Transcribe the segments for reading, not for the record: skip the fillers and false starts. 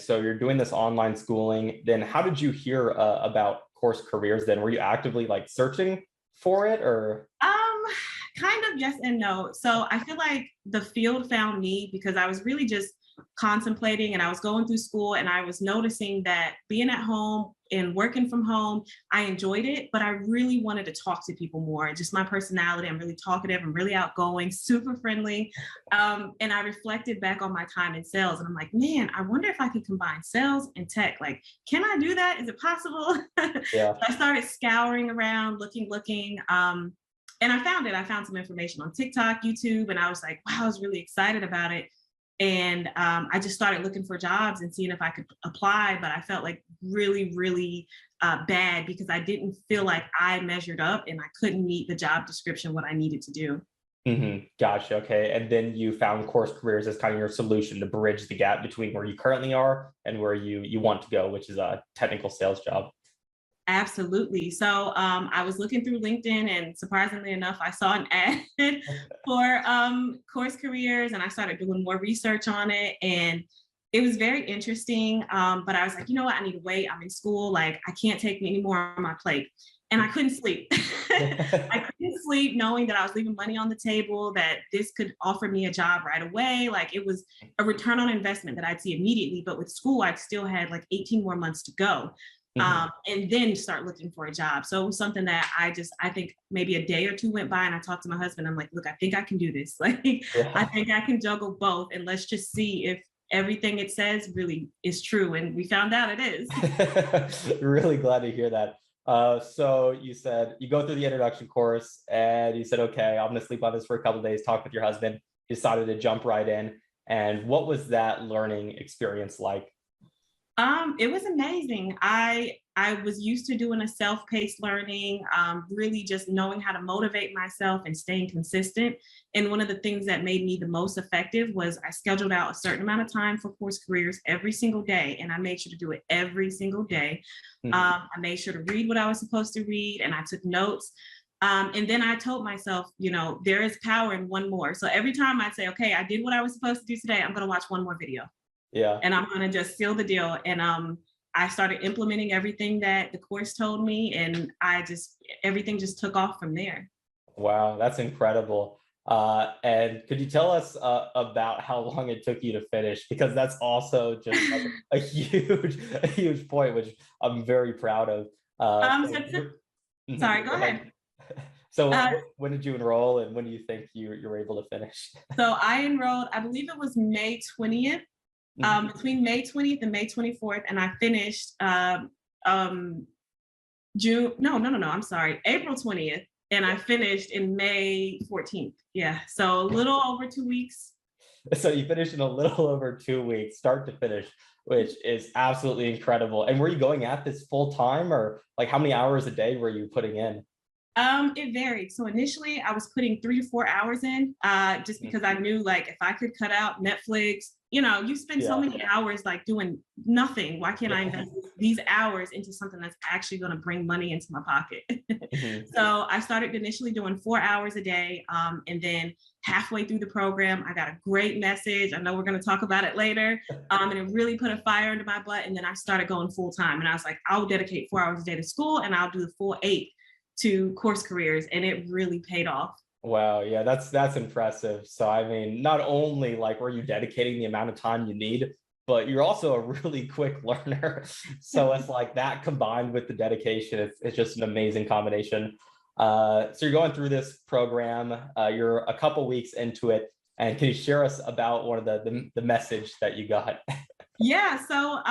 So you're doing this online schooling. Then how did you hear about CourseCareers then? Were you actively like searching for it or? Um, Kind of yes and no. So I feel like the field found me because I was really just contemplating and I was going through school and I was noticing that being at home and working from home, I enjoyed it, but I really wanted to talk to people more. Just my personality, I'm really talkative, I'm really outgoing, super friendly. And I reflected back on my time in sales and I'm like, man, I wonder if I could combine sales and tech. Like, can I do that? Is it possible? So Yeah. I started scouring around, looking. And I found it. I found some information on TikTok, YouTube, and I was like, wow, I was really excited about it. And I just started looking for jobs and seeing if I could apply, but I felt like really bad because I didn't feel like I measured up and I couldn't meet the job description, what I needed to do. Gotcha. Okay. And then you found CourseCareers as kind of your solution to bridge the gap between where you currently are and where you want to go, which is a technical sales job. Absolutely. So I was looking through LinkedIn, and surprisingly enough, I saw an ad for CourseCareers, and I started doing more research on it. And it was very interesting. But I was like, you know what? I need to wait. I'm in school. Like, I can't take any more on my plate. And I couldn't sleep. I couldn't sleep knowing that I was leaving money on the table, that this could offer me a job right away. Like, it was a return on investment that I'd see immediately. But with school, I still had like 18 more months to go, Mhm. and then start looking for a job. So it was something that I think maybe a day or two went by and I talked to my husband. I'm like, look, I think I can do this. Like, I Yeah. think I can juggle both. And let's just see if everything it says really is true. And we found out it is. Really glad to hear that. So you said you go through the introduction course and you said, okay, I'm going to sleep on this for a couple of days, talk with your husband, decided to jump right in. And what was that learning experience like? It was amazing. I was used to doing a self-paced learning, really just knowing how to motivate myself and staying consistent. And one of the things that made me the most effective was I scheduled out a certain amount of time for CourseCareers every single day, and I made sure to do it every single day. Mhm. I made sure to read what I was supposed to read, and I took notes. And then I told myself, there is power in one more. So every time I'd say, okay, I did what I was supposed to do today, I'm going to watch one more video Yeah. and I'm going to just seal the deal. And I started implementing everything that the course told me, and everything just took off from there. Wow, that's incredible. And could you tell us about how long it took you to finish? Because that's also just like a huge point, which I'm very proud of. So So sorry, go go ahead. ahead. So Uh, when did you enroll, and when do you think you were able to finish? so I enrolled, I believe it was May 20th, Mhm. between May 20th and May 24th, and I finished um, June. No. I'm sorry, April 20th, and I finished in May 14th. Yeah, so a little over 2 weeks. So you finished in a little over 2 weeks, start to finish, which is absolutely incredible. And were you going at this full time, or like how many hours a day were you putting in? It varied. So initially I was putting 3 to 4 hours in, just Mhm. because I knew like if I could cut out Netflix, you spend so Yeah. many hours like doing nothing. Why can't I Yeah. invest these hours into something that's actually going to bring money into my pocket? Mhm. So I started initially doing 4 hours a day. And then halfway through the program, I got a great message. I know we're going to talk about it later. And it really put a fire into my butt. And then I started going full time. And I was like, I'll dedicate 4 hours a day to school and I'll do the full 8 to CourseCareers, and it really paid off. Wow, yeah, that's impressive. So I mean, not only like were you dedicating the amount of time you need, but you're also a really quick learner. So it's like that combined with the dedication, it's just an amazing combination. So you're going through this program, you're a couple weeks into it, and can you share us about one of the message that you got? Yeah, so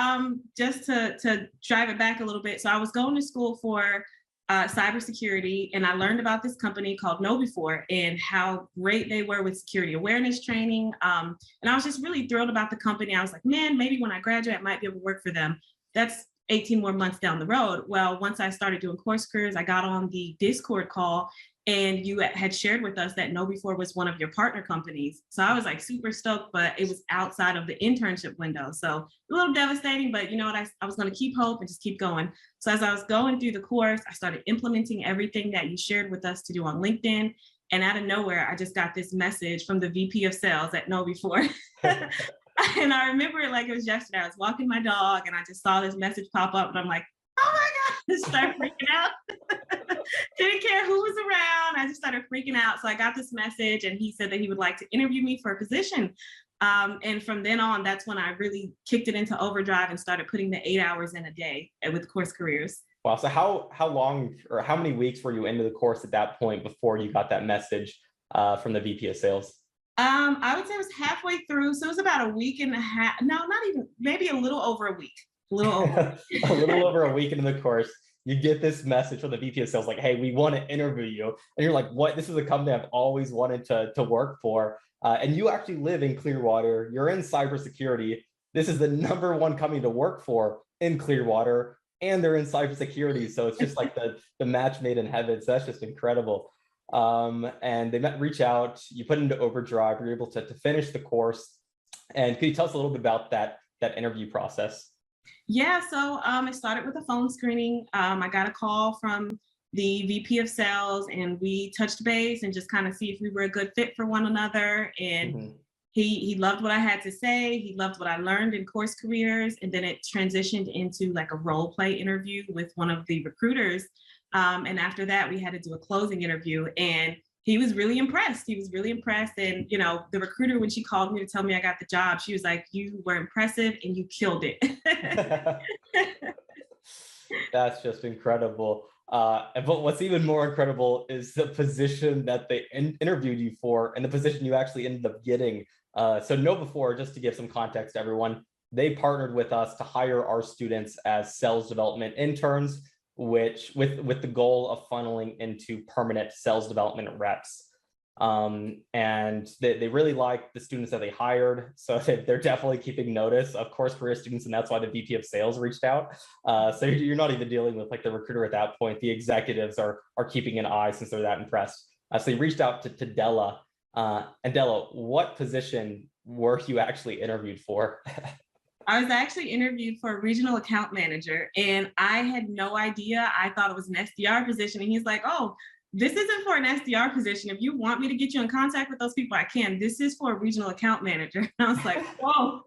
just to drive it back a little bit, so I was going to school for cybersecurity, and I learned about this company called Know Before and how great they were with security awareness training. And I was just really thrilled about the company. I was like, man, maybe when I graduate, I might be able to work for them. That's 18 more months down the road. Well, once I started doing course careers, I got on the Discord call, and you had shared with us that Know Before was one of your partner companies. So I was like super stoked, but it was outside of the internship window. So a little devastating, but you know what? I was going to keep hope and just keep going. So as I was going through the course, I started implementing everything that you shared with us to do on LinkedIn. And out of nowhere, I just got this message from the VP of sales at Know Before. And I remember it like it was yesterday. I was walking my dog and I just saw this message pop up and I'm like, oh my God, I started freaking out. Didn't care who was around. I just started freaking out. So I got this message and he said that he would like to interview me for a position. And from then on, that's when I really kicked it into overdrive and started putting the 8 hours in a day with CourseCareers. Wow. So how long or how many weeks were you into the course at that point before you got that message from the VP of sales? I would say it was halfway through. So it was about a week and a half. No, not even, maybe a little over a week. A little over. A little over a week into the course, you get this message from the VP of sales like, hey, we want to interview you. And you're like, what? This is a company I've always wanted to work for. And you actually live in Clearwater. You're in cybersecurity. This is the #1 company to work for in Clearwater, and they're in cybersecurity. So it's just like the match made in heaven. So that's just incredible. And they reach out, you put into overdrive, you're able to finish the course. And could you tell us a little bit about that interview process? Yeah, so it started with a phone screening. I got a call from the VP of sales and we touched base and just kind of see if we were a good fit for one another. And Mhm. he loved what I had to say. He loved what I learned in CourseCareers. And then it transitioned into like a role play interview with one of the recruiters. And after that, we had to do a closing interview. And he was really impressed. He was really impressed. And, you know, the recruiter, when she called me to tell me I got the job, she was like, you were impressive and you killed it. That's just incredible. But what's even more incredible is the position that they interviewed you for and the position you actually ended up getting. So know before, just to give some context to everyone, they partnered with us to hire our students as sales development interns, which with the goal of funneling into permanent sales development reps. And they really like the students that they hired. So they're definitely keeping notice of course career students, and that's why the VP of sales reached out. So you're not even dealing with like the recruiter at that point. The executives are keeping an eye since they're that impressed. So you reached out to Della. And Della, what position were you actually interviewed for? I was actually interviewed for a regional account manager and I had no idea. I thought it was an SDR position. And he's like, oh, this isn't for an SDR position. If you want me to get you in contact with those people, I can. This is for a regional account manager. And I was like, whoa.